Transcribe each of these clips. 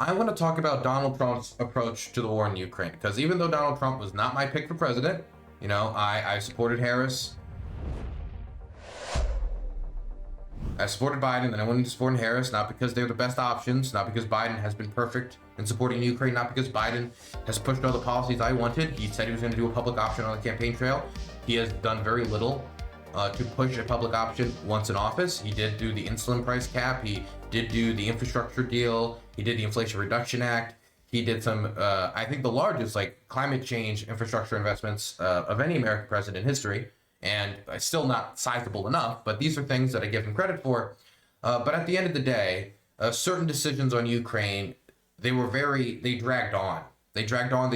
I want to talk about Donald Trump's approach to the war in Ukraine, because even though Donald Trump was not my pick for president, I supported Harris. I supported Biden, and I went into supporting Harris, not because they're the best options, not because Biden has been perfect in supporting Ukraine, not because Biden has pushed all the policies I wanted. He said he was going to do a public option on the campaign trail. He has done very little to push a public option once in office. He did do the insulin price cap. He did do the infrastructure deal. He did the Inflation Reduction Act. He did some, I think the largest climate change infrastructure investments of any American president in history. And it's still not sizable enough, but these are things that I give him credit for. But at the end of the day, certain decisions on Ukraine, they dragged on. They dragged on.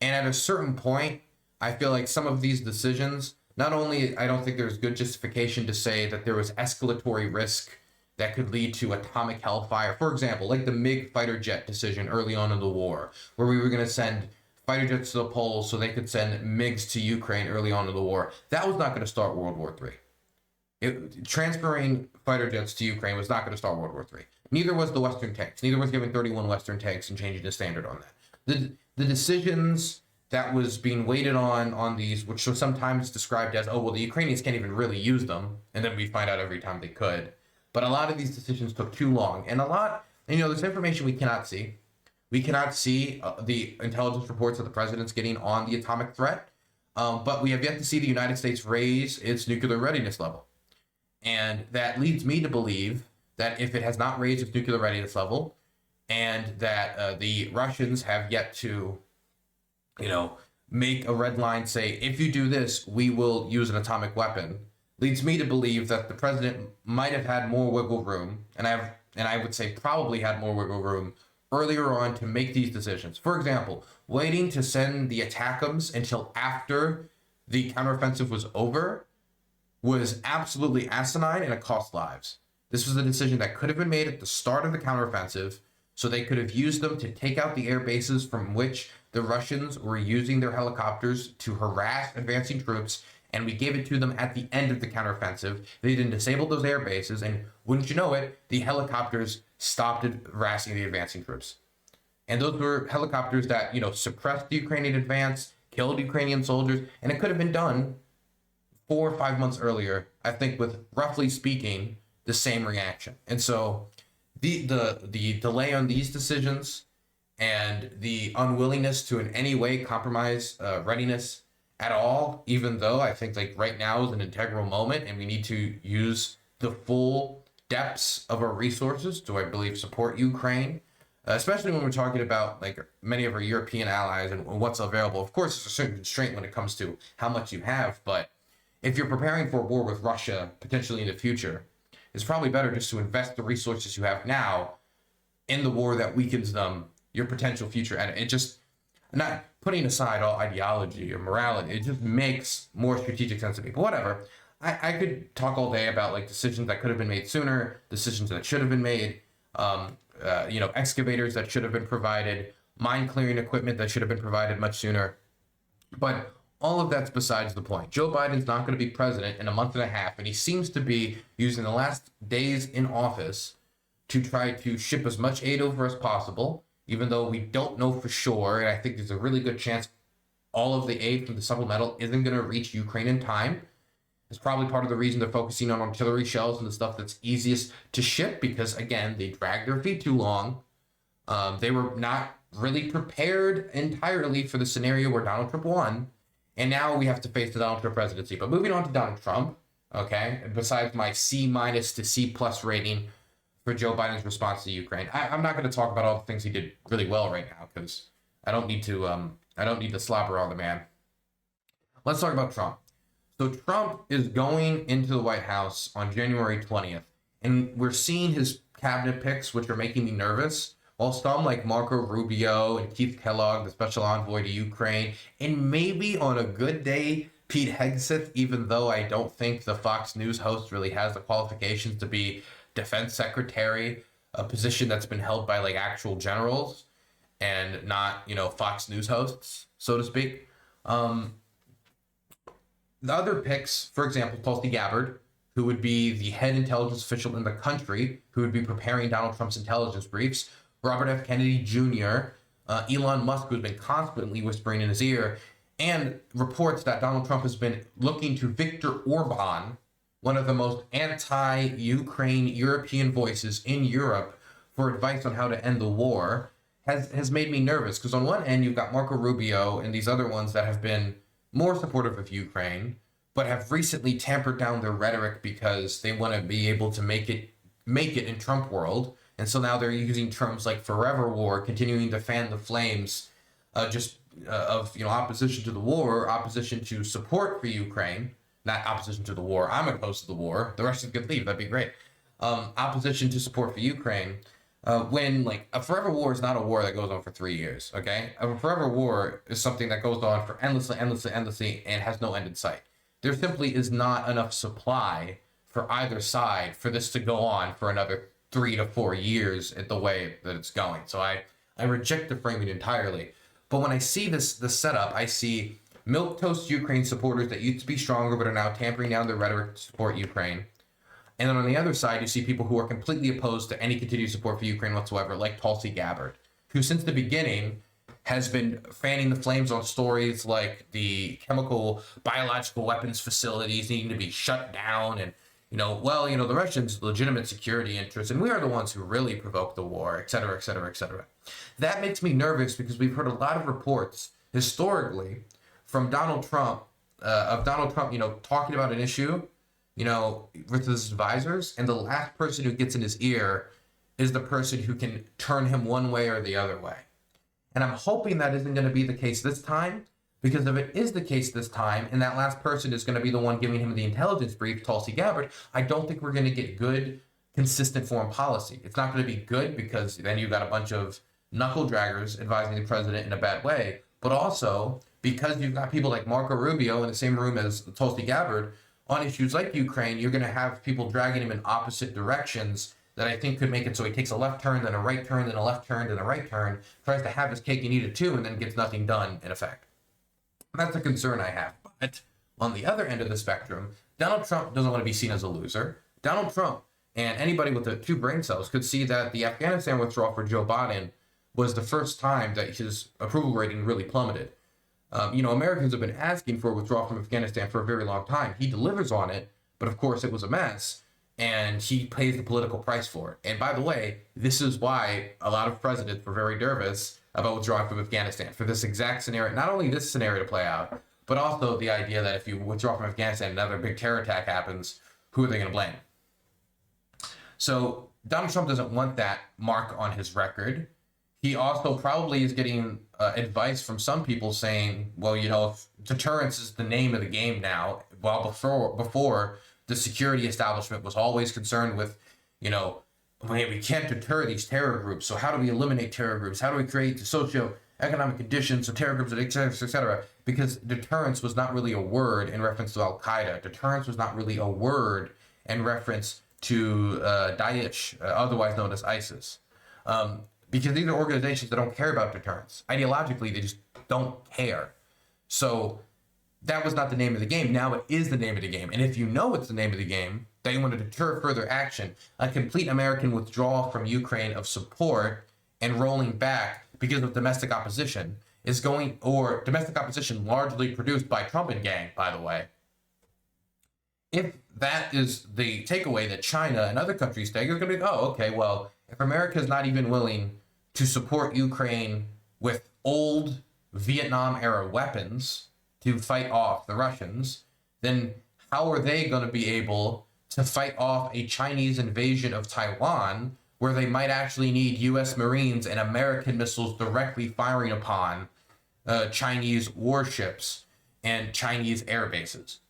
And at a certain point, I feel like some of these decisions, not only I don't think there's good justification to say that there was escalatory risk that could lead to atomic hellfire. For example, like the MiG fighter jet decision early on in the war, where we were going to send fighter jets to the poles so they could send MiGs to Ukraine early on in the war. That was not going to start World War III. Transferring fighter jets to Ukraine was not going to start World War III. Neither was the Western tanks. Neither was giving 31 Western tanks and changing the standard on that. The decisions that was being weighted on these, which was sometimes described as, oh, well, the Ukrainians can't even really use them, and then we find out every time they could. But a lot of these decisions took too long, and there's information we cannot see. We cannot see the intelligence reports that the president's getting on the atomic threat, but we have yet to see the United States raise its nuclear readiness level. And that leads me to believe that if it has not raised its nuclear readiness level, and that the Russians have yet to, make a red line say, if you do this, we will use an atomic weapon, leads me to believe that the president might have had more wiggle room, and I would say probably had more wiggle room earlier on to make these decisions. For example, waiting to send the ATACMS until after the counteroffensive was over was absolutely asinine, and it cost lives. This was a decision that could have been made at the start of the counteroffensive, so they could have used them to take out the air bases from which the Russians were using their helicopters to harass advancing troops, and we gave it to them at the end of the counteroffensive. They then disabled those air bases, and wouldn't you know it, the helicopters stopped harassing the advancing troops. And those were helicopters that, suppressed the Ukrainian advance, killed Ukrainian soldiers, and it could have been done 4 or 5 months earlier, I think, with, roughly speaking, the same reaction. And so the delay on these decisions and the unwillingness to in any way compromise readiness at all, even though I think right now is an integral moment and we need to use the full depths of our resources to, I believe, support Ukraine, especially when we're talking about many of our European allies and what's available. Of course, there's a certain constraint when it comes to how much you have, but if you're preparing for a war with Russia potentially in the future, it's probably better just to invest the resources you have now in the war that weakens your potential future. And it just, not putting aside all ideology or morality, it just makes more strategic sense to me. But whatever. I could talk all day about decisions that could have been made sooner, decisions that should have been made, excavators that should have been provided, mine clearing equipment that should have been provided much sooner. But all of that's besides the point. Joe Biden's not going to be president in a month and a half, and he seems to be using the last days in office to try to ship as much aid over as possible, even though we don't know for sure, and I think there's a really good chance all of the aid from the supplemental isn't going to reach Ukraine in time. It's probably part of the reason they're focusing on artillery shells and the stuff that's easiest to ship, because, again, they dragged their feet too long. They were not really prepared entirely for the scenario where Donald Trump won, and now we have to face the Donald Trump presidency. But moving on to Donald Trump, okay, besides my C- to C+ rating for Joe Biden's response to Ukraine, I'm not going to talk about all the things he did really well right now, because I don't need to slobber on the man. Let's talk about Trump. So Trump is going into the White House on January 20th, and we're seeing his cabinet picks, which are making me nervous. While some like Marco Rubio and Keith Kellogg, the special envoy to Ukraine, and maybe on a good day, Pete Hegseth, even though I don't think the Fox News host really has the qualifications to be defense secretary, a position that's been held by actual generals and not, Fox News hosts, so to speak. The other picks, for example, Tulsi Gabbard, who would be the head intelligence official in the country, who would be preparing Donald Trump's intelligence briefs, Robert F. Kennedy Jr., Elon Musk, who's been constantly whispering in his ear, and reports that Donald Trump has been looking to Viktor Orban, one of the most anti-Ukraine European voices in Europe, for advice on how to end the war, has made me nervous. Because on one end, you've got Marco Rubio and these other ones that have been more supportive of Ukraine, but have recently tampered down their rhetoric because they want to be able to make it in Trump world. And so now they're using terms like forever war, continuing to fan the flames of opposition to the war, opposition to support for Ukraine, not opposition to the war. I'm opposed to the war. The Russians could leave. That'd be great. Opposition to support for Ukraine. When like a forever war is not a war that goes on for 3 years. Okay, a forever war is something that goes on for endlessly, and has no end in sight. There simply is not enough supply for either side for this to go on for another 3 to 4 years at the way that it's going. So I reject the framing entirely. But when I see this setup, I see milquetoast Ukraine supporters that used to be stronger but are now tampering down their rhetoric to support Ukraine. And then on the other side, you see people who are completely opposed to any continued support for Ukraine whatsoever, like Tulsi Gabbard, who since the beginning has been fanning the flames on stories like the biological weapons facilities needing to be shut down, and the Russians' legitimate security interests, and we are the ones who really provoked the war, et cetera, et cetera, et cetera. That makes me nervous because we've heard a lot of reports historically from Donald Trump, talking about an issue, with his advisors, and the last person who gets in his ear is the person who can turn him one way or the other way. And I'm hoping that isn't going to be the case this time, because if it is the case this time, and that last person is going to be the one giving him the intelligence brief, Tulsi Gabbard, I don't think we're going to get good, consistent foreign policy. It's not going to be good because then you've got a bunch of knuckle draggers advising the president in a bad way, but also because you've got people like Marco Rubio in the same room as Tulsi Gabbard on issues like Ukraine, you're going to have people dragging him in opposite directions that I think could make it so he takes a left turn, then a right turn, then a left turn, then a right turn, tries to have his cake and eat it too, and then gets nothing done in effect. That's a concern I have. But on the other end of the spectrum, Donald Trump doesn't want to be seen as a loser. Donald Trump and anybody with the 2 brain cells could see that the Afghanistan withdrawal for Joe Biden was the first time that his approval rating really plummeted. Americans have been asking for a withdrawal from Afghanistan for a very long time. He delivers on it, but of course it was a mess, and he pays the political price for it. And by the way, this is why a lot of presidents were very nervous about withdrawing from Afghanistan, for this exact scenario, not only this scenario to play out, but also the idea that if you withdraw from Afghanistan, another big terror attack happens, who are they going to blame? So Donald Trump doesn't want that mark on his record. He also probably is getting advice from some people saying, well, if deterrence is the name of the game now, while before the security establishment was always concerned with, we can't deter these terror groups. So how do we eliminate terror groups? How do we create the socio-economic conditions of terror groups, et cetera? Because deterrence was not really a word in reference to Al-Qaeda. Deterrence was not really a word in reference to Daesh, otherwise known as ISIS. Because these are organizations that don't care about deterrence. Ideologically, they just don't care. So that was not the name of the game. Now it is the name of the game. And if you know it's the name of the game, that you want to deter further action, a complete American withdrawal from Ukraine of support and rolling back because of domestic opposition domestic opposition largely produced by Trump and gang, by the way. If that is the takeaway that China and other countries take, it's going to be, okay, well, if America is not even willing to support Ukraine with old Vietnam-era weapons to fight off the Russians, then how are they going to be able to fight off a Chinese invasion of Taiwan, where they might actually need U.S. Marines and American missiles directly firing upon Chinese warships and Chinese air bases?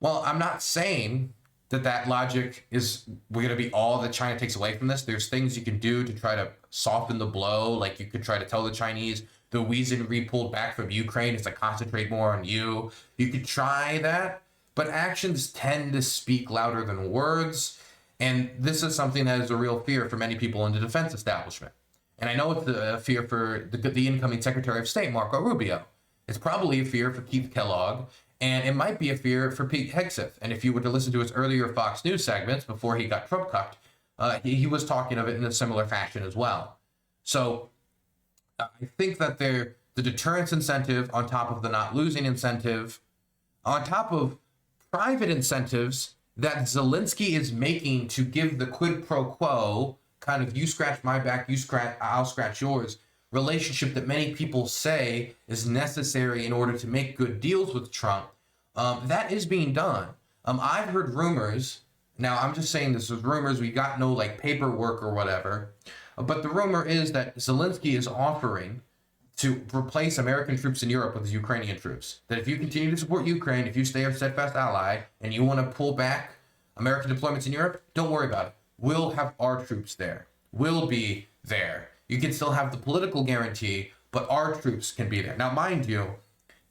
Well, I'm not saying that logic is going to be all that China takes away from this. There's things you can do to try to soften the blow. Like you could try to tell the Chinese the reason we pulled back from Ukraine is to concentrate more on you. You could try that, but actions tend to speak louder than words. And this is something that is a real fear for many people in the defense establishment. And I know it's a fear for the incoming Secretary of State, Marco Rubio. It's probably a fear for Keith Kellogg And it might be a fear for Pete Hegseth. And if you were to listen to his earlier Fox News segments before he got Trump cucked, he was talking of it in a similar fashion as well. So I think that the deterrence incentive on top of the not losing incentive, on top of private incentives that Zelensky is making to give the quid pro quo, kind of you scratch my back, I'll scratch yours, relationship that many people say is necessary in order to make good deals with Trump, that is being done. I've heard rumors. Now, I'm just saying this is rumors. We got no like paperwork or whatever. But the rumor is that Zelensky is offering to replace American troops in Europe with Ukrainian troops. That if you continue to support Ukraine, if you stay a steadfast ally, and you want to pull back American deployments in Europe, don't worry about it. We'll have our troops there. We'll be there. You can still have the political guarantee, but our troops can be there. Now, mind you,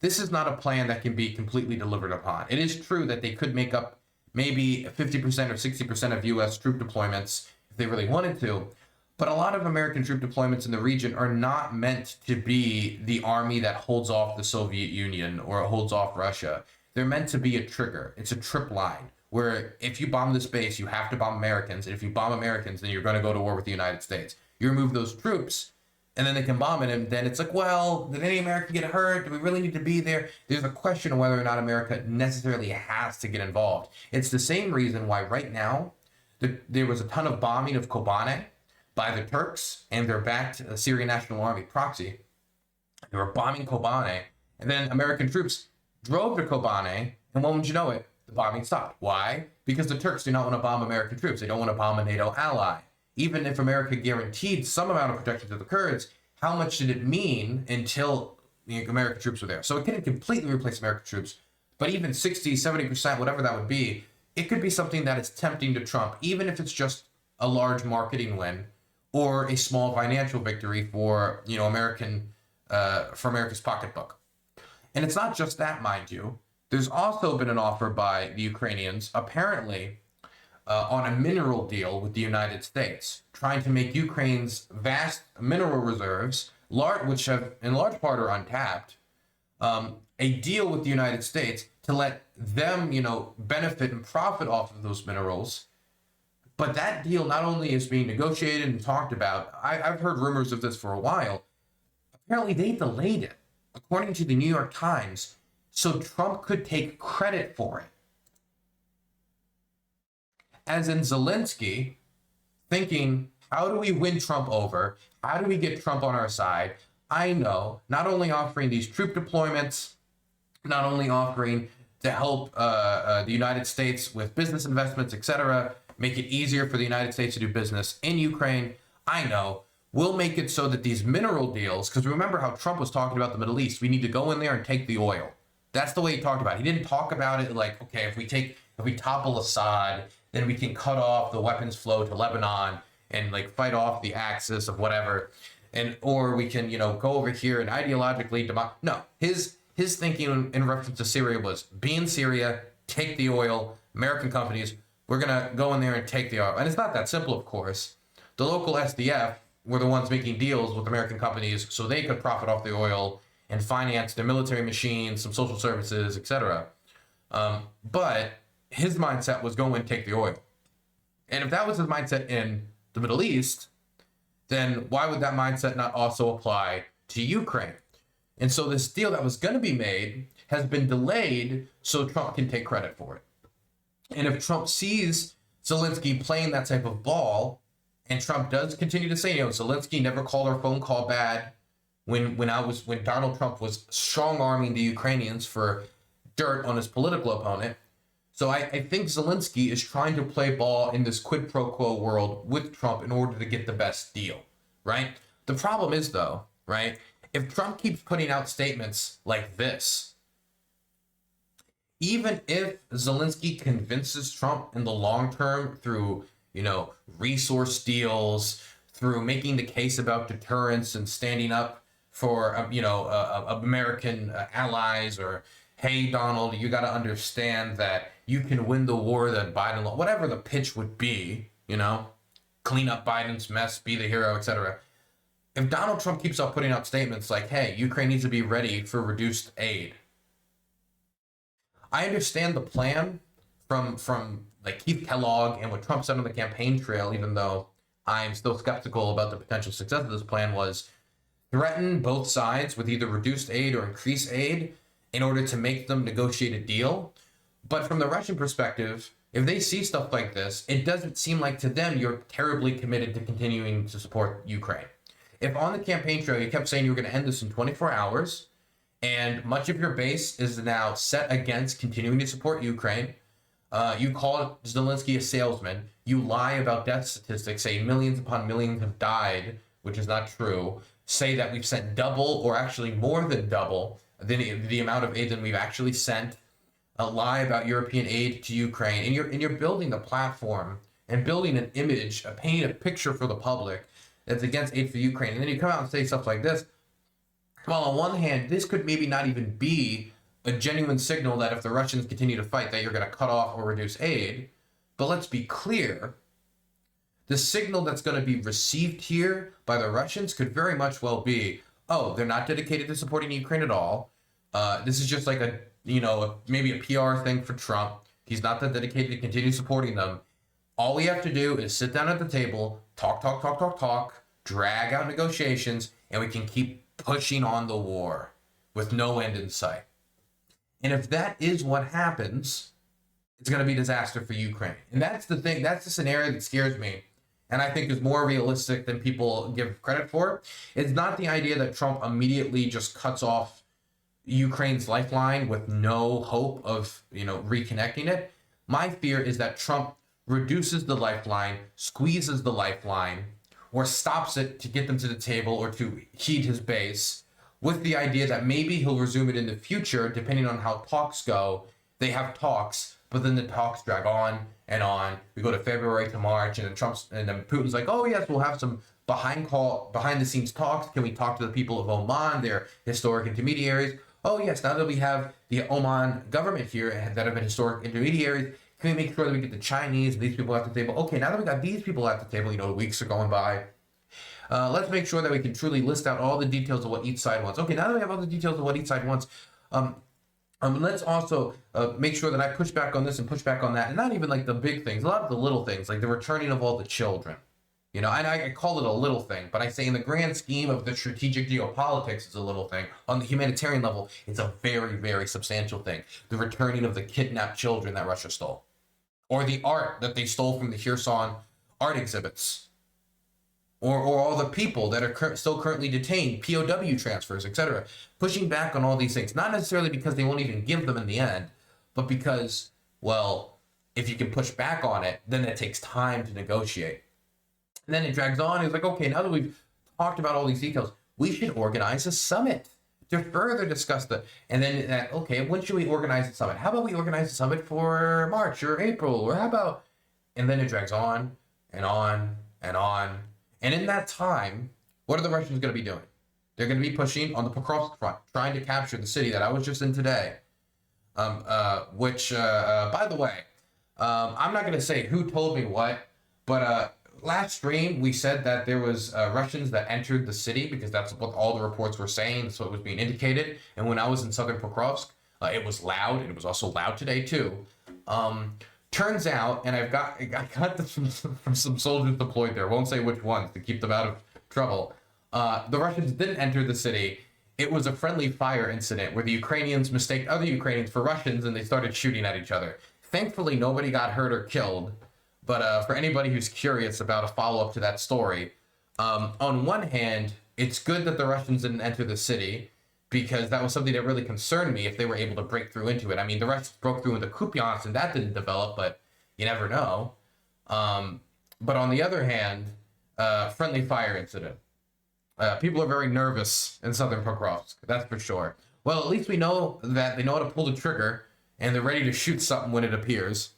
this is not a plan that can be completely delivered upon. It is true that they could make up maybe 50% or 60% of U.S. troop deployments if they really wanted to. But a lot of American troop deployments in the region are not meant to be the army that holds off the Soviet Union or holds off Russia. They're meant to be a trigger. It's a trip line where if you bomb this base, you have to bomb Americans. And if you bomb Americans, then you're going to go to war with the United States. You remove those troops, and then they can bomb it, and then it's like, well, did any American get hurt? Do we really need to be there? There's a question of whether or not America necessarily has to get involved. It's the same reason why right now there was a ton of bombing of Kobane by the Turks and their backed Syrian National Army proxy. They were bombing Kobane, and then American troops drove to Kobane, and when would you know it? The bombing stopped. Why? Because the Turks do not want to bomb American troops. They don't want to bomb a NATO ally. Even if America guaranteed some amount of protection to the Kurds, how much did it mean until the American troops were there? So it couldn't completely replace American troops, but even 60, 70%, whatever that would be, it could be something that is tempting to Trump, even if it's just a large marketing win or a small financial victory for, for America's pocketbook. And it's not just that, mind you. There's also been an offer by the Ukrainians, apparently, on a mineral deal with the United States, trying to make Ukraine's vast mineral reserves, which have in large part are untapped, a deal with the United States to let them, benefit and profit off of those minerals. But that deal not only is being negotiated and talked about, I've heard rumors of this for a while. Apparently they delayed it, according to the New York Times, so Trump could take credit for it. As in Zelensky thinking, how do we win Trump over? How do we get Trump on our side? I know, not only offering these troop deployments, not only offering to help the United States with business investments, etc., make it easier for the United States to do business in Ukraine. I know, we'll make it so that these mineral deals, because remember how Trump was talking about the Middle East, we need to go in there and take the oil. That's the way he talked about it. He didn't talk about it like, okay, if we topple Assad, then we can cut off the weapons flow to Lebanon and like fight off the axis of whatever, or we can go over here and ideologically no. His thinking in reference to Syria was be in Syria, take the oil, American companies, we're gonna go in there and take the oil. And it's not that simple, of course. The local SDF were the ones making deals with American companies so they could profit off the oil and finance their military machines, some social services, etc. But his mindset was go and take the oil. And if that was his mindset in the Middle East, then why would that mindset not also apply to Ukraine? And so this deal that was going to be made has been delayed so Trump can take credit for it. And if Trump sees Zelensky playing that type of ball, and Trump does continue to say, Zelensky never called our phone call bad when Donald Trump was strong-arming the Ukrainians for dirt on his political opponent. So I think Zelensky is trying to play ball in this quid pro quo world with Trump in order to get the best deal, right? The problem is, though, right, if Trump keeps putting out statements like this, even if Zelensky convinces Trump in the long term through, resource deals, through making the case about deterrence and standing up for, American allies, or, hey, Donald, you got to understand that you can win the war that Biden lost, whatever the pitch would be, clean up Biden's mess, be the hero, etc. If Donald Trump keeps on putting out statements like, hey, Ukraine needs to be ready for reduced aid, I understand the plan from like Keith Kellogg and what Trump said on the campaign trail, even though I'm still skeptical about the potential success of this plan, was threaten both sides with either reduced aid or increased aid in order to make them negotiate a deal. But from the Russian perspective, if they see stuff like this, it doesn't seem like to them you're terribly committed to continuing to support Ukraine. If on the campaign trail you kept saying you were going to end this in 24 hours, and much of your base is now set against continuing to support Ukraine, you call Zelensky a salesman, you lie about death statistics, say millions upon millions have died, which is not true, say that we've sent double or actually more than double the amount of aid than we've actually sent, lie about European aid to Ukraine, and you're building a platform and building an image, painting a picture for the public that's against aid for Ukraine, and then you come out and say stuff like this. Well, on one hand, this could maybe not even be a genuine signal that if the Russians continue to fight, that you're going to cut off or reduce aid. But let's be clear, the signal that's going to be received here by the Russians could very much well be, oh, they're not dedicated to supporting Ukraine at all. This is just like a, maybe a PR thing for Trump. He's not that dedicated to continue supporting them. All we have to do is sit down at the table, talk, drag out negotiations, and we can keep pushing on the war with no end in sight. And if that is what happens, it's going to be a disaster for Ukraine. And that's the thing, that's the scenario that scares me, and I think is more realistic than people give credit for. It's not the idea that Trump immediately just cuts off Ukraine's lifeline with no hope of, reconnecting it. My fear is that Trump reduces the lifeline, squeezes the lifeline, or stops it to get them to the table or to heat his base, with the idea that maybe he'll resume it in the future, depending on how talks go. They have talks, but then the talks drag on and on. We go to February to March, and then Putin's like, oh yes, we'll have some behind the scenes talks. Can we talk to the people of Oman, their historic intermediaries? Oh yes, now that we have the Oman government here that have been historic intermediaries, can we make sure that we get the Chinese and these people at the table? Okay, now that we got these people at the table, weeks are going by. Let's make sure that we can truly list out all the details of what each side wants. Okay, now that we have all the details of what each side wants, let's also make sure that I push back on this and push back on that. And not even like the big things, a lot of the little things, like the returning of all the children. And I call it a little thing, but I say in the grand scheme of the strategic geopolitics, it's a little thing. On the humanitarian level, it's a very, very substantial thing. The returning of the kidnapped children that Russia stole. Or the art that they stole from the Kherson art exhibits. Or all the people that are still currently detained, POW transfers, etc. Pushing back on all these things, not necessarily because they won't even give them in the end, but because, well, if you can push back on it, then it takes time to negotiate. And then it drags on. It's like, okay, now that we've talked about all these details, we should organize a summit to further discuss and then, okay, when should we organize a summit? How about we organize a summit for March or April, or how about, and then it drags on and on and on. And in that time, what are the Russians going to be doing? They're going to be pushing on the Pokrovsk front, trying to capture the city that I was just in today. Which, by the way, I'm not going to say who told me what, but last stream we said that there was Russians that entered the city because that's what all the reports were saying. That's what was being indicated. And when I was in southern Pokrovsk, it was loud, and it was also loud today too. Turns out, and I got this from some soldiers deployed there, won't say which ones to keep them out of trouble. The Russians didn't enter the city. It was a friendly fire incident where the Ukrainians mistaked other Ukrainians for Russians, and they started shooting at each other. Thankfully, nobody got hurt or killed. But for anybody who's curious about a follow-up to that story, on one hand, it's good that the Russians didn't enter the city, because that was something that really concerned me if they were able to break through into it. I mean, the Russians broke through into Kupiansk, and that didn't develop, but you never know. But on the other hand, friendly fire incident. People are very nervous in southern Pokrovsk, that's for sure. Well, at least we know that they know how to pull the trigger, and they're ready to shoot something when it appears.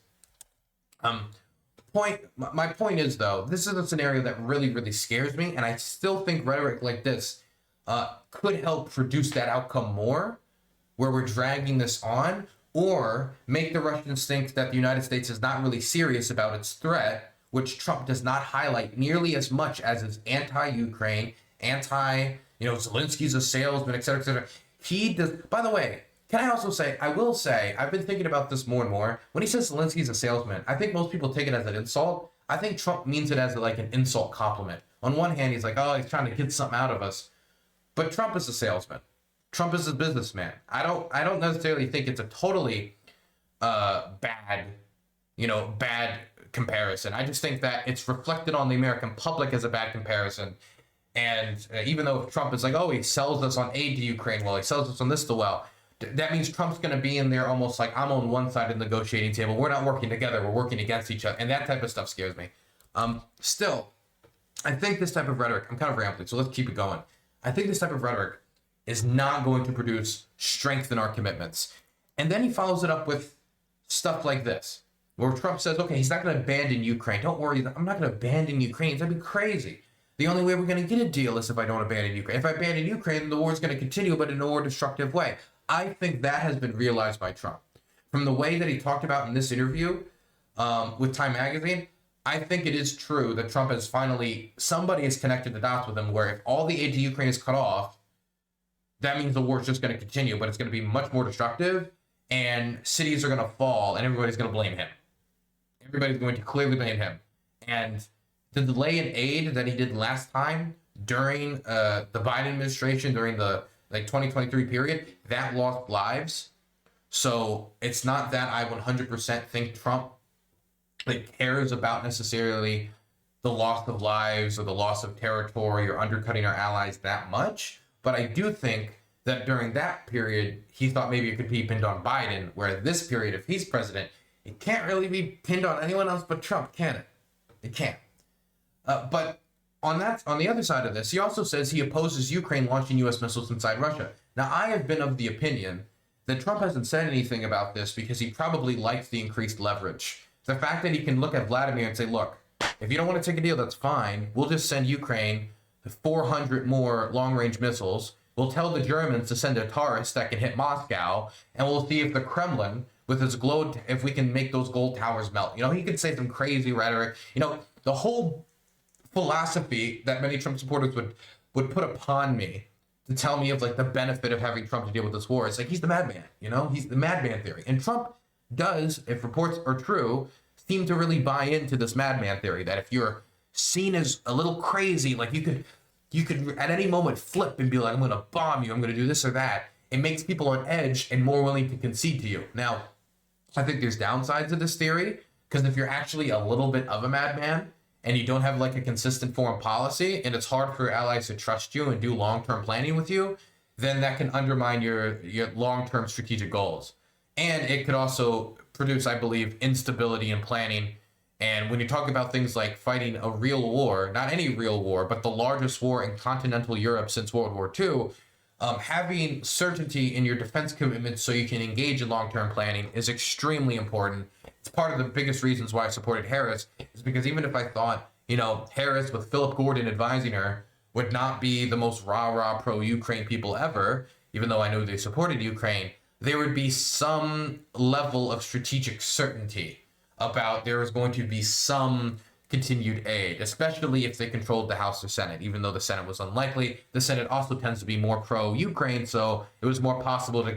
My point is, though, this is a scenario that really, really scares me, and I still think rhetoric like this could help produce that outcome more, where we're dragging this on, or make the Russians think that the United States is not really serious about its threat, which Trump does not highlight nearly as much as his anti-Ukraine, Zelensky's a salesman, etc., etc. He does. By the way, Can I also say, I will say, I've been thinking about this more and more. When he says Zelensky's a salesman, I think most people take it as an insult. I think Trump means it as like an insult compliment. On one hand, he's like, oh, he's trying to get something out of us. But Trump is a salesman. Trump is a businessman. I don't necessarily think it's a totally bad comparison. I just think that it's reflected on the American public as a bad comparison. And even though Trump is like, oh, he sells us on aid to Ukraine, well, he sells us on this to well, that means Trump's going to be in there almost like I'm on one side of the negotiating table. We're not working together. We're working against each other. And that type of stuff scares me. Still, I think this type of rhetoric, I'm kind of rambling, so let's keep it going. I think this type of rhetoric is not going to produce strength in our commitments. And then he follows it up with stuff like this, where Trump says, okay, he's not going to abandon Ukraine. Don't worry, I'm not going to abandon Ukraine. That'd be crazy. The only way we're going to get a deal is if I don't abandon Ukraine. If I abandon Ukraine, then the war is going to continue, but in a more destructive way. I think that has been realized by Trump. From the way that he talked about in this interview with Time Magazine, I think it is true that Trump has finally, somebody has connected the dots with him where if all the aid to Ukraine is cut off, that means the war is just going to continue, but it's going to be much more destructive and cities are going to fall and everybody's going to blame him. Everybody's going to clearly blame him. And the delay in aid that he did last time during the Biden administration, during the 2023 period, that lost lives. So it's not that I 100% think Trump cares about necessarily the loss of lives or the loss of territory or undercutting our allies that much. But I do think that during that period, he thought maybe it could be pinned on Biden, where this period, if he's president, it can't really be pinned on anyone else but Trump, can it? It can't. But on the other side of this, he also says he opposes Ukraine launching U.S. missiles inside Russia. Now, I have been of the opinion that Trump hasn't said anything about this because he probably likes the increased leverage. The fact that he can look at Vladimir and say, look, if you don't want to take a deal, that's fine. We'll just send Ukraine 400 more long-range missiles. We'll tell the Germans to send a Taurus that can hit Moscow, and we'll see if the Kremlin, with its if we can make those gold towers melt. He could say some crazy rhetoric. The whole philosophy that many Trump supporters would put upon me to tell me of the benefit of having Trump to deal with this war. It's like he's the madman, he's the madman theory. And Trump does, if reports are true, seem to really buy into this madman theory that if you're seen as a little crazy, you could at any moment flip and be like, I'm going to bomb you, I'm going to do this or that. It makes people on edge and more willing to concede to you. Now, I think there's downsides to this theory, because if you're actually a little bit of a madman and you don't have a consistent foreign policy and it's hard for your allies to trust you and do long-term planning with you, then that can undermine your long-term strategic goals. And it could also produce, I believe, instability in planning. And when you talk about things like fighting a real war, not any real war, but the largest war in continental Europe since World War II, having certainty in your defense commitments so you can engage in long-term planning is extremely important. It's part of the biggest reasons why I supported Harris, is because even if I thought, Harris with Philip Gordon advising her would not be the most rah-rah pro-Ukraine people ever, even though I knew they supported Ukraine, there would be some level of strategic certainty about there is going to be some continued aid, especially if they controlled the House or Senate. Even though the Senate was unlikely, the Senate also tends to be more pro-Ukraine, so it was more possible to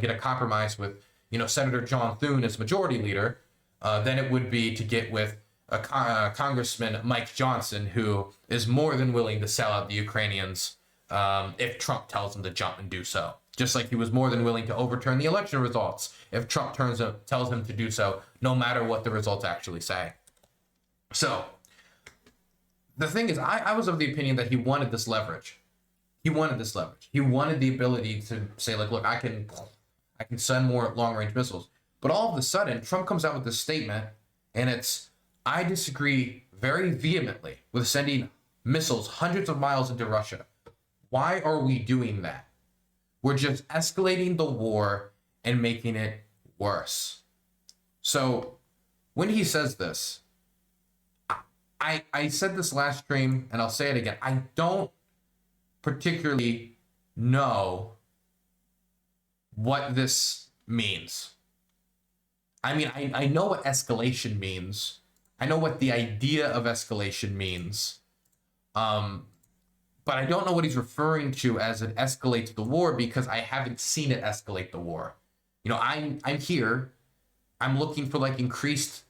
get a compromise with, Senator John Thune as majority leader than it would be to get with Congressman Mike Johnson, who is more than willing to sell out the Ukrainians if Trump tells him to jump and do so. Just like he was more than willing to overturn the election results if Trump tells him to do so, no matter what the results actually say. So, the thing is, I was of the opinion that he wanted this leverage. He wanted this leverage. He wanted the ability to say, look, I can send more long-range missiles. But all of a sudden, Trump comes out with this statement, and I disagree very vehemently with sending missiles hundreds of miles into Russia. Why are we doing that? We're just escalating the war and making it worse. So when he says this, I said this last stream, and I'll say it again. I don't particularly know what this means. I mean, I know what escalation means. I know what the idea of escalation means. But I don't know what he's referring to as it escalates the war, because I haven't seen it escalate the war. You know, I'm here. I'm looking for like increased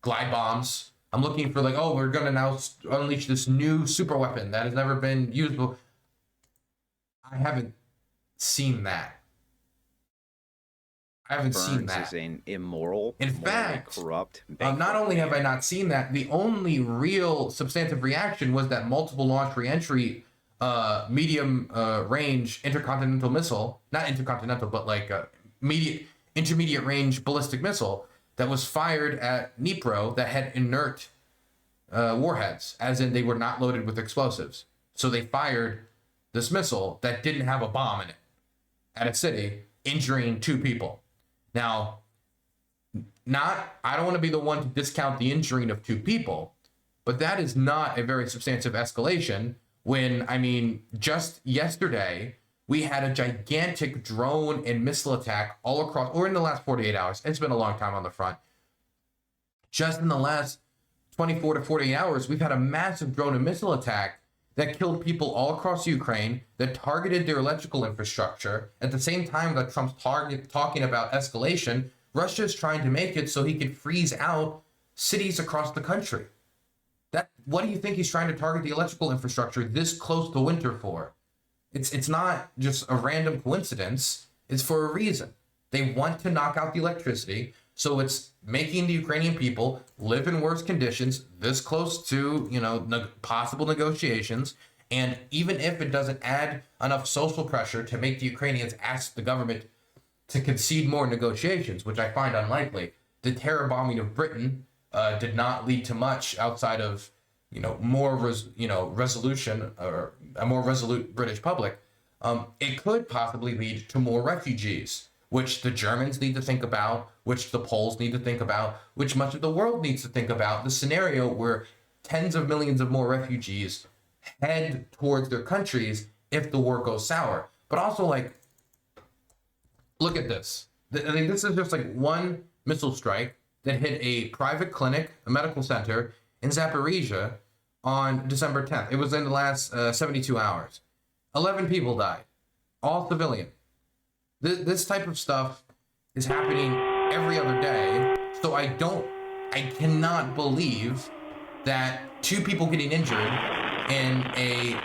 glide bombs. I'm looking for like, oh, we're gonna now unleash this new super weapon that has never been used before. I haven't seen that. I haven't seen that. Burns is an immoral, In morally fact, corrupt. not only have I not seen that, the only real substantive reaction was that multiple launch reentry medium range intercontinental missile, not intercontinental, but like intermediate range ballistic missile that was fired at Dnipro that had inert warheads, as in they were not loaded with explosives. So they fired this missile that didn't have a bomb in it at a city, injuring 2 people. Now, I don't want to be the one to discount the injuring of 2 people, but that is not a very substantive escalation when, I mean, just yesterday, we had a gigantic drone and missile attack all across, or in the last 48 hours. It's been a long time on the front. Just in the last 24 to 48 hours, we've had a massive drone and missile attack that killed people all across Ukraine, that targeted their electrical infrastructure. At the same time that Trump's talking about escalation, Russia is trying to make it so he could freeze out cities across the country. What do you think he's trying to target the electrical infrastructure this close to winter for? It's not just a random coincidence. It's for a reason. They want to knock out the electricity, so it's making the Ukrainian people live in worse conditions this close to, you know, possible negotiations. And even if it doesn't add enough social pressure to make the Ukrainians ask the government to concede more negotiations, which I find unlikely, the terror bombing of Britain did not lead to much outside of, you know, resolution, or a more resolute British public. It could possibly lead to more refugees, which the Germans need to think about, which the Poles need to think about, which much of the world needs to think about. The scenario where tens of millions of more refugees head towards their countries if the war goes sour. But also, like, look at this. I mean, this is just like one missile strike that hit a private clinic, a medical center in Zaporizhia on December 10th. It was in the last 72 hours. 11 people died, all civilian. This type of stuff is happening every other day. So I cannot believe that 2 people getting injured in a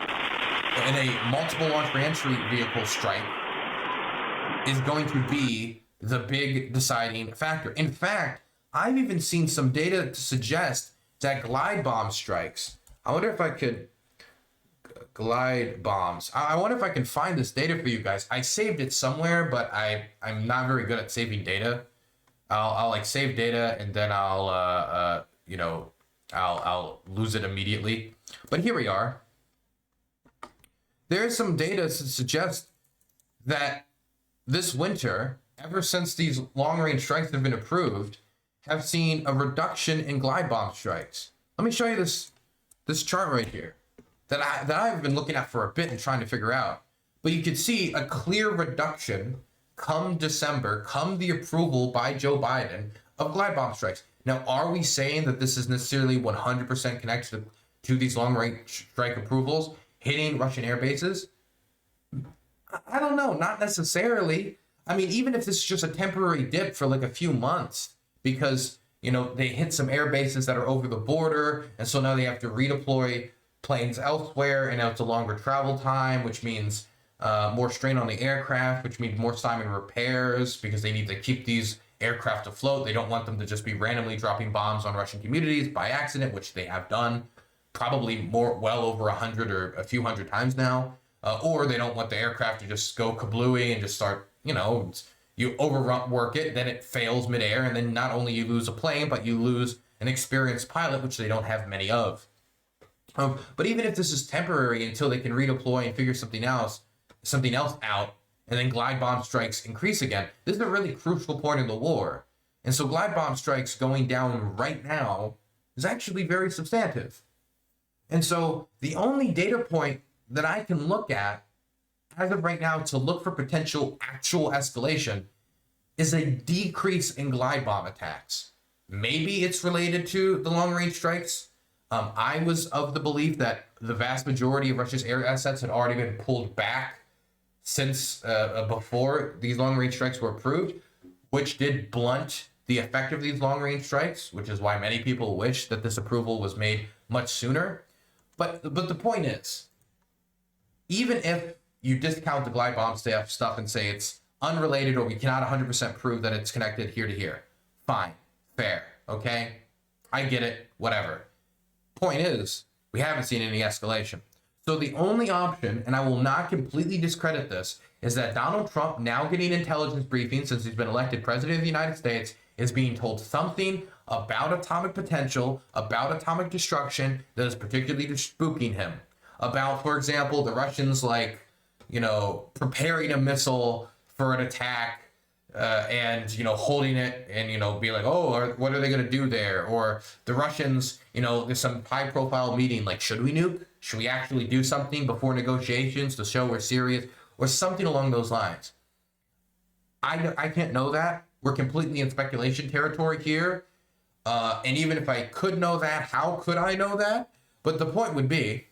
multiple launch reentry vehicle strike is going to be the big deciding factor. In fact, I've even seen some data to suggest that glide bomb strikes. I wonder if I could glide bombs. I wonder if I can find this data for you guys. I saved it somewhere, but I'm not very good at saving data. I'll like save data and then I'll lose it immediately. But here we are. There's some data to suggest that this winter, ever since these long-range strikes have been approved, have seen a reduction in glide bomb strikes. Let me show you this chart right here that I've been looking at for a bit and trying to figure out. But you can see a clear reduction come December, come the approval by Joe Biden of glide bomb strikes. Now, are we saying that this is necessarily 100% connected to these long-range strike approvals hitting Russian air bases? I don't know, not necessarily. I mean, even if this is just a temporary dip for like a few months, because, you know, they hit some air bases that are over the border, and so now they have to redeploy planes elsewhere, and now it's a longer travel time, which means more strain on the aircraft, which means more time in repairs, because they need to keep these aircraft afloat. They don't want them to just be randomly dropping bombs on Russian communities by accident, which they have done probably well over 100 or a few hundred times now. Or they don't want the aircraft to just go kablooey and just start, you know, you overwork it, then it fails midair, and then not only you lose a plane, but you lose an experienced pilot, which they don't have many of. But even if this is temporary until they can redeploy and figure something else out, and then glide bomb strikes increase again, this is a really crucial point in the war. And so glide bomb strikes going down right now is actually very substantive. And so the only data point that I can look at as of right now to look for potential actual escalation is a decrease in glide bomb attacks. Maybe it's related to the long-range strikes. I was of the belief that the vast majority of Russia's air assets had already been pulled back since before these long-range strikes were approved. which did blunt the effect of these long-range strikes, which is why many people wish that this approval was made much sooner. But the point is, even if you discount the glide bomb stuff and say it's unrelated or we cannot 100% prove that it's connected here to here, fine, fair, okay? I get it, whatever. Point is, we haven't seen any escalation. So the only option, and I will not completely discredit this, is that Donald Trump, now getting intelligence briefings since he's been elected president of the United States, is being told something about atomic potential, about atomic destruction that is particularly spooking him. About, for example, the Russians, like, preparing a missile for an attack and, holding it and, be like, oh, what are they going to do there? Or the Russians, there's some high profile meeting, like, should we nuke? Should we actually do something before negotiations to show we're serious? Or something along those lines. I can't know that. We're completely in speculation territory here. And even if I could know that, how could I know that? But the point would be,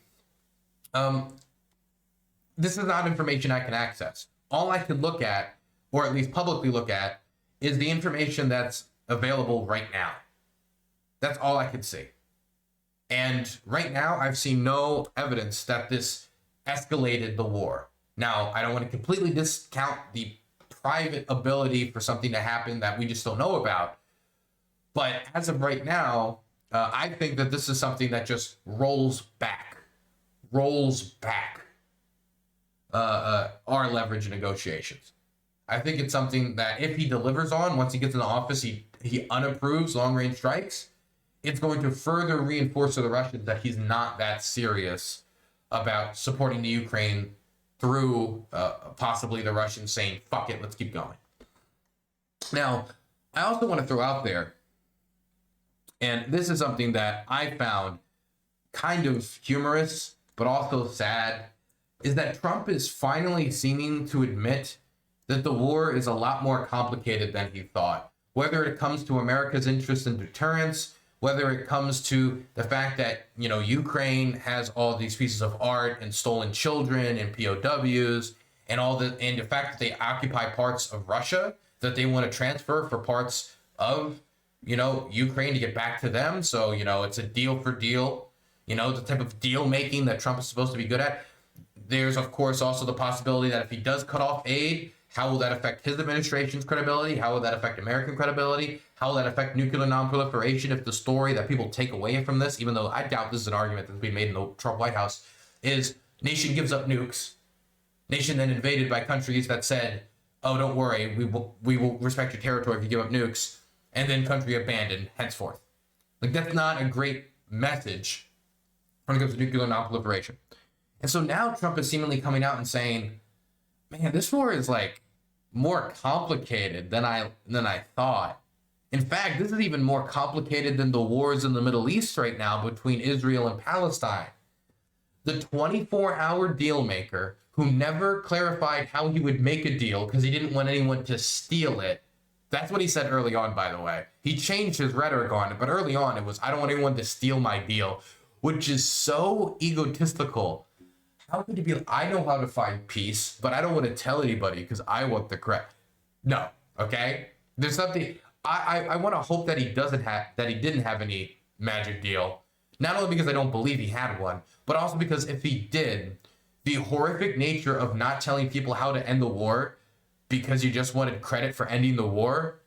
this is not information I can access. All I can look at, or at least publicly look at, is the information that's available right now. That's all I could see. And right now, I've seen no evidence that this escalated the war. Now, I don't want to completely discount the private ability for something to happen that we just don't know about. But as of right now, I think that this is something that just rolls back our leverage in negotiations. I think it's something that if he delivers on, once he gets in the office, he unapproves long-range strikes, it's going to further reinforce to the Russians that he's not that serious about supporting the Ukraine through possibly the Russians saying, fuck it, let's keep going. Now, I also want to throw out there, and this is something that I found kind of humorous, but also sad, is that Trump is finally seeming to admit that the war is a lot more complicated than he thought. Whether it comes to America's interest in deterrence, whether it comes to the fact that, Ukraine has all these pieces of art and stolen children and POWs and the fact that they occupy parts of Russia that they want to transfer for parts of, Ukraine to get back to them. So, it's a deal for deal, the type of deal making that Trump is supposed to be good at. There's, of course, also the possibility that if he does cut off aid, how will that affect his administration's credibility? How will that affect American credibility? How will that affect nuclear nonproliferation if the story that people take away from this, even though I doubt this is an argument that's being made in the Trump White House, is nation gives up nukes, nation then invaded by countries that said, oh, don't worry, we will respect your territory if you give up nukes, and then country abandoned henceforth. Like, that's not a great message when it comes to nuclear nonproliferation. And so now Trump is seemingly coming out and saying, man, this war is like more complicated than I thought. In fact, this is even more complicated than the wars in the Middle East right now between Israel and Palestine. The 24-hour deal maker who never clarified how he would make a deal because he didn't want anyone to steal it. That's what he said early on, by the way. He changed his rhetoric on it, but early on it was, I don't want anyone to steal my deal, which is so egotistical. How could he be like, I know how to find peace, but I don't want to tell anybody because I want the credit. No, okay? There's something, I want to hope that he didn't have any magic deal. Not only because I don't believe he had one, but also because if he did, the horrific nature of not telling people how to end the war because you just wanted credit for ending the war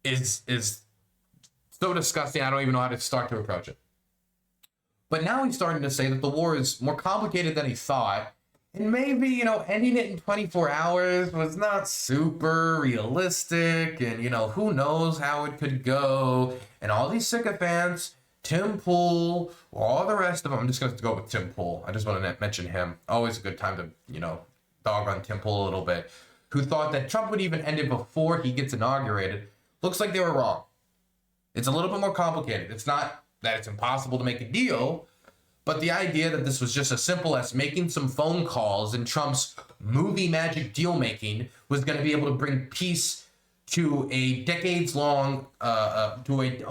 is so disgusting. I don't even know how to start to approach it. But now he's starting to say that the war is more complicated than he thought. And maybe, ending it in 24 hours was not super realistic. And, who knows how it could go. And all these sycophants, Tim Pool, all the rest of them. I'm just going to go with Tim Pool. I just want to mention him. Always a good time to, dog on Tim Pool a little bit. Who thought that Trump would even end it before he gets inaugurated. Looks like they were wrong. It's a little bit more complicated. It's not that it's impossible to make a deal, but the idea that this was just as simple as making some phone calls and Trump's movie magic deal making was going to be able to bring peace to a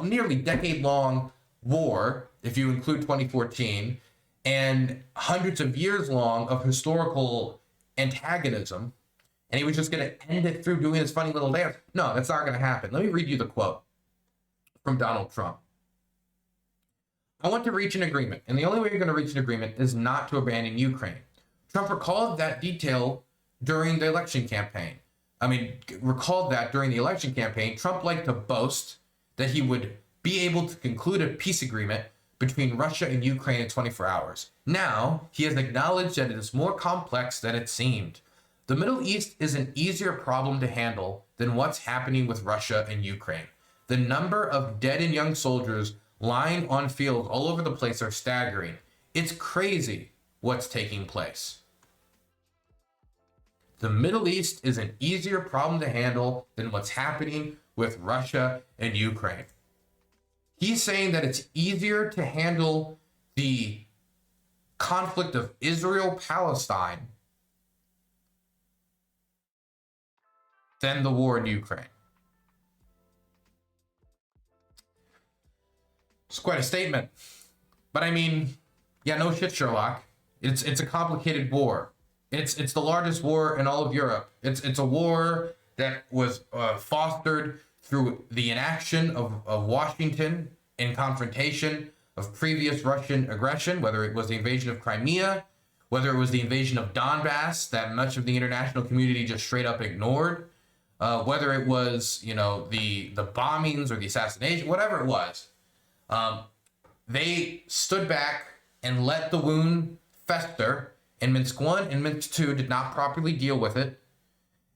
nearly decade-long war, if you include 2014, and hundreds of years long of historical antagonism, and he was just going to end it through doing his funny little dance. No, that's not going to happen. Let me read you the quote from Donald Trump. I want to reach an agreement, and the only way you're going to reach an agreement is not to abandon Ukraine. Trump recalled that detail during the election campaign. Recalled that during the election campaign, Trump liked to boast that he would be able to conclude a peace agreement between Russia and Ukraine in 24 hours. Now, he has acknowledged that it is more complex than it seemed. The Middle East is an easier problem to handle than what's happening with Russia and Ukraine. The number of dead and young soldiers lying on fields all over the place are staggering. It's crazy what's taking place. The Middle East is an easier problem to handle than what's happening with Russia and Ukraine. He's saying that it's easier to handle the conflict of Israel-Palestine than the war in Ukraine. It's quite a statement. But no shit, Sherlock. It's a complicated war. It's the largest war in all of Europe. It's a war that was fostered through the inaction of Washington in confrontation of previous Russian aggression, whether it was the invasion of Crimea, whether it was the invasion of Donbass that much of the international community just straight up ignored, whether it was, the bombings or the assassination, whatever it was. They stood back and let the wound fester, and Minsk I and Minsk II did not properly deal with it,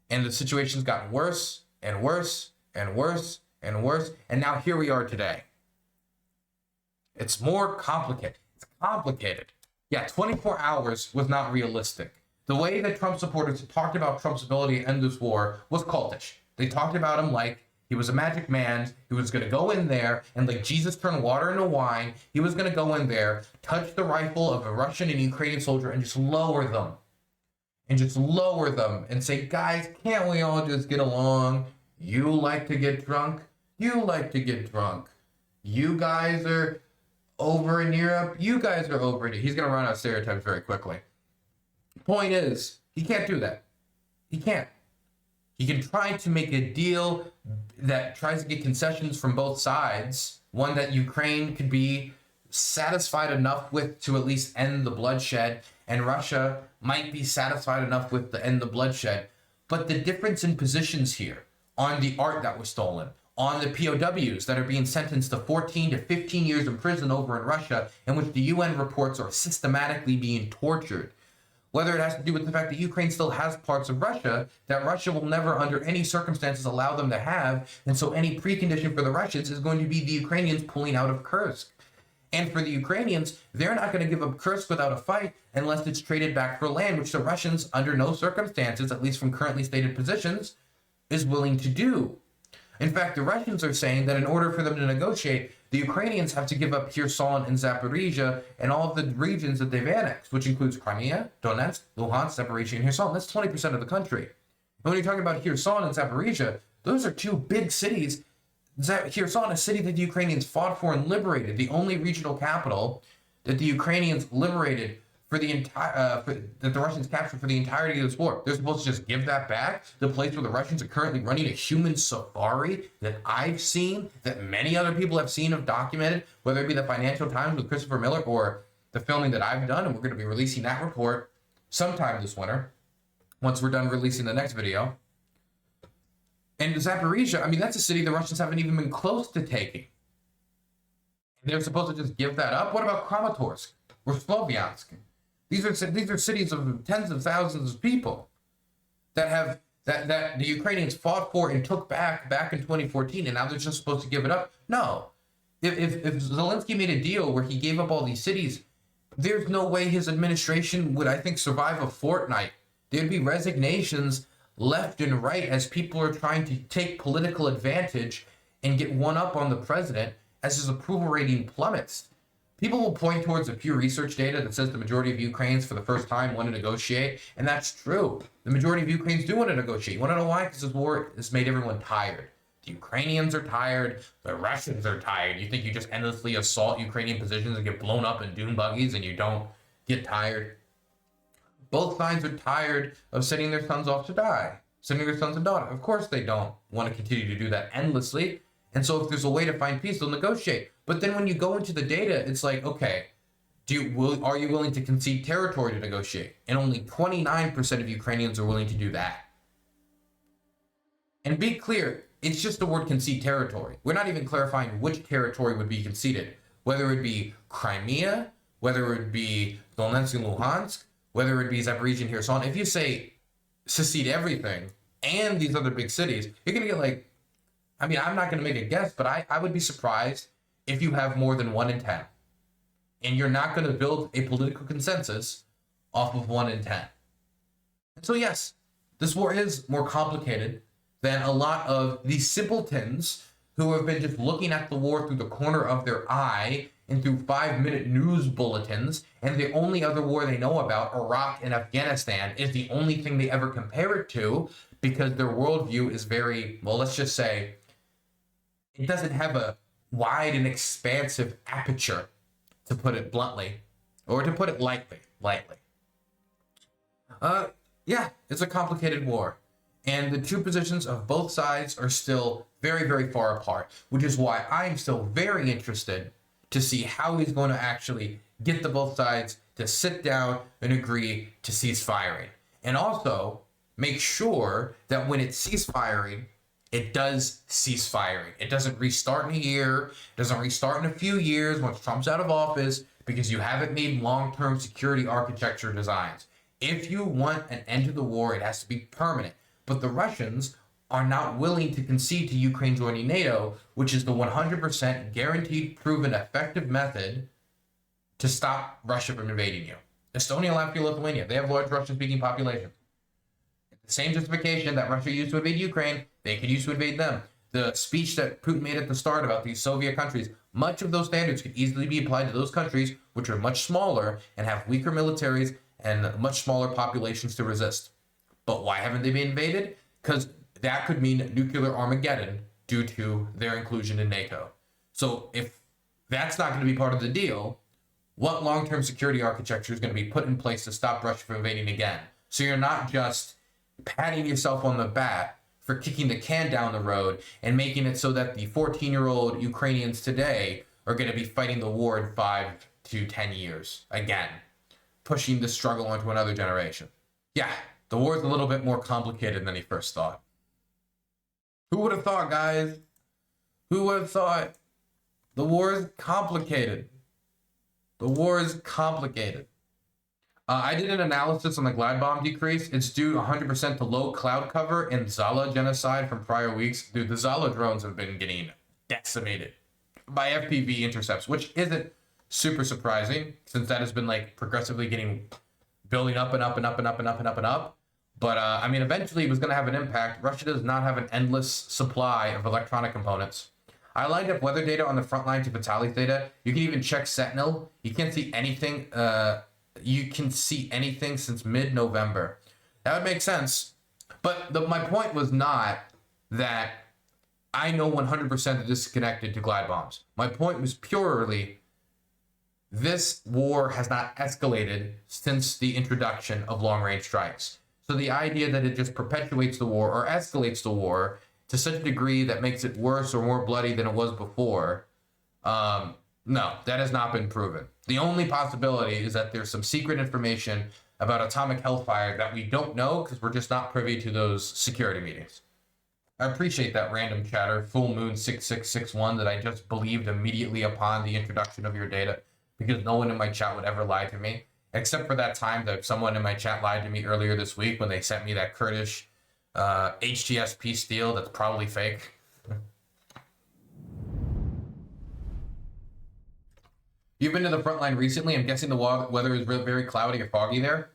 and the situation's gotten worse and worse and worse and worse, and now here we are today. It's more complicated. It's complicated. Yeah, 24 hours was not realistic. The way that Trump supporters talked about Trump's ability to end this war was cultish. They talked about him like he was a magic man who was going to go in there and, like Jesus turned water into wine, he was going to go in there, touch the rifle of a Russian and Ukrainian soldier and just lower them. And say, guys, can't we all just get along? You like to get drunk? You like to get drunk. You guys are over in Europe? You guys are over in here. He's going to run out of stereotypes very quickly. Point is, he can't do that. He can't. He can try to make a deal that tries to get concessions from both sides, one that Ukraine could be satisfied enough with to at least end the bloodshed, and Russia might be satisfied enough with to end the bloodshed. But the difference in positions here on the art that was stolen, on the POWs that are being sentenced to 14 to 15 years in prison over in Russia, in which the UN reports are systematically being tortured, whether it has to do with the fact that Ukraine still has parts of Russia that Russia will never under any circumstances allow them to have. And so any precondition for the Russians is going to be the Ukrainians pulling out of Kursk. And for the Ukrainians, they're not going to give up Kursk without a fight unless it's traded back for land, which the Russians, under no circumstances, at least from currently stated positions, is willing to do. In fact, the Russians are saying that in order for them to negotiate, the Ukrainians have to give up Kherson and Zaporizhia and all of the regions that they've annexed, which includes Crimea, Donetsk, Luhansk, Zaporizhia, and Kherson. That's 20% of the country. And when you're talking about Kherson and Zaporizhia, those are two big cities. Kherson, a city that the Ukrainians fought for and liberated, the only regional capital that the Ukrainians liberated for the entire, that the Russians captured for the entirety of this war. They're supposed to just give that back, the place where the Russians are currently running a human safari that I've seen, that many other people have seen, have documented, whether it be the Financial Times with Christopher Miller or the filming that I've done, and we're going to be releasing that report sometime this winter, once we're done releasing the next video. And Zaporizhia, that's a city the Russians haven't even been close to taking. They're supposed to just give that up? What about Kramatorsk or Sloviansk? These are cities of tens of thousands of people that the Ukrainians fought for and took back in 2014, and now they're just supposed to give it up. No. If Zelensky made a deal where he gave up all these cities, there's no way his administration would, I think, survive a fortnight. There'd be resignations left and right as people are trying to take political advantage and get one up on the president as his approval rating plummets. People will point towards the Pew Research data that says the majority of Ukrainians for the first time want to negotiate, and that's true. The majority of Ukrainians do want to negotiate. You want to know why? Because this war has made everyone tired. The Ukrainians are tired. The Russians are tired. You think you just endlessly assault Ukrainian positions and get blown up in dune buggies and you don't get tired? both sides are tired of sending their sons off to die, sending their sons and daughters. Of course they don't want to continue to do that endlessly. And so if there's a way to find peace, they'll negotiate. But then when you go into the data, it's like, okay, are you willing to concede territory to negotiate? And only 29% of Ukrainians are willing to do that. And be clear, it's just the word concede territory. We're not even clarifying which territory would be conceded, whether it be Crimea, whether it be Donetsk and Luhansk, whether it be Zaporizhia and Kherson. If you say secede everything and these other big cities, you're going to get like, I mean, I'm not going to make a guess, but I would be surprised if you have more than 1 in 10. And you're not going to build a political consensus off of 1 in 10. And so yes, this war is more complicated than a lot of these simpletons who have been just looking at the war through the corner of their eye and through 5-minute news bulletins, and the only other war they know about, Iraq and Afghanistan, is the only thing they ever compare it to, because their worldview is very, well, let's just say, it doesn't have a wide and expansive aperture, to put it bluntly, or to put it lightly. Yeah, it's a complicated war. And the two positions of both sides are still very, very far apart, which is why I'm still very interested to see how he's going to actually get the both sides to sit down and agree to cease firing. And also make sure that when it ceases firing, it does cease firing. It doesn't restart in a year, it doesn't restart in a few years once Trump's out of office, because you haven't made long-term security architecture designs. If you want an end to the war, it has to be permanent. But the Russians are not willing to concede to Ukraine joining NATO, which is the 100% guaranteed, proven, effective method to stop Russia from invading you. Estonia, Latvia, Lithuania, they have large Russian-speaking populations. The same justification that Russia used to invade Ukraine, they could use to invade them. The speech that Putin made at the start about these Soviet countries, much of those standards could easily be applied to those countries, which are much smaller and have weaker militaries and much smaller populations to resist. But why haven't they been invaded? Because that could mean nuclear Armageddon due to their inclusion in NATO. So if that's not going to be part of the deal, what long-term security architecture is going to be put in place to stop Russia from invading again? So you're not just patting yourself on the back for kicking the can down the road and making it so that the 14-year-old Ukrainians today are going to be fighting the war in 5 to 10 years again, pushing the struggle onto another generation. Yeah, the war is a little bit more complicated than he first thought. Who would have thought, guys? Who would have thought? The war is complicated. The war is complicated. I did an analysis on the glide bomb decrease. It's due 100% to low cloud cover and Zala genocide from prior weeks. Dude, the Zala drones have been getting decimated by FPV intercepts, which isn't super surprising since that has been like progressively building up and up and up and up and up and up and up. But I mean, eventually it was going to have an impact. Russia does not have an endless supply of electronic components. I lined up weather data on the front line to Vitaly's data. You can even check Sentinel. You can't see anything. You can see anything since mid-November. That would make sense. But my point was not that I know 100% that this is connected to glide bombs. My point was purely this war has not escalated since the introduction of long-range strikes. So the idea that it just perpetuates the war or escalates the war to such a degree that makes it worse or more bloody than it was before, no, that has not been proven. The only possibility is that there's some secret information about atomic hellfire that we don't know because we're just not privy to those security meetings. I appreciate that random chatter, Full Moon 6661, that I just believed immediately upon the introduction of your data, because no one in my chat would ever lie to me, except for that time that someone in my chat lied to me earlier this week when they sent me that Kurdish HTS peace deal that's probably fake. You've been to the front line recently. I'm guessing the weather is very cloudy or foggy there.